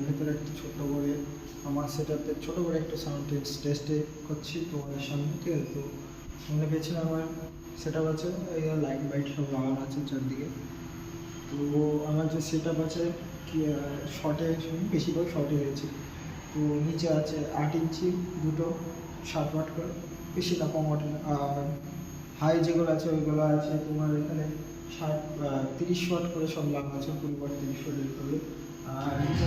ভেতরে একটা ছোট্ট করে আমার সেটআপে ছোটো করে একটা সাউন্ড টেস্টে করছি তোমাদের সামনে, ঠিক আছে? তো সামনে পেছনে আমার সেটআপ আছে, এই লাইট বাইট সব লাগানো আছে চারদিকে। তো আমার যে সেটআপ আছে কি শর্টে, বেশিরভাগ শর্টে গেছি। তো নিচে আছে 8 ইঞ্চি দুটো 7 ওয়াট করে, বেশি না কম ওয়াট না। আর হাই যেগুলো আছে ওইগুলো আছে তোমার এখানে 30 ওয়াট করে সব লাগানো আছে, 20 ওয়াট 30 ওয়াট করে। আর নিচে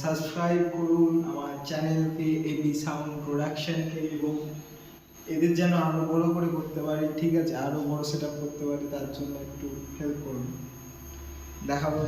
সাবস্ক্রাইব করুন আমার চ্যানেলকে, এবি সাউন্ড প্রোডাকশনকে, এবং এদের যেন আরও বড় করে করতে পারি, ঠিক আছে? আরও বড় সেটআপ করতে পারি, তার জন্য একটু হেল্প করুন। দেখাবো।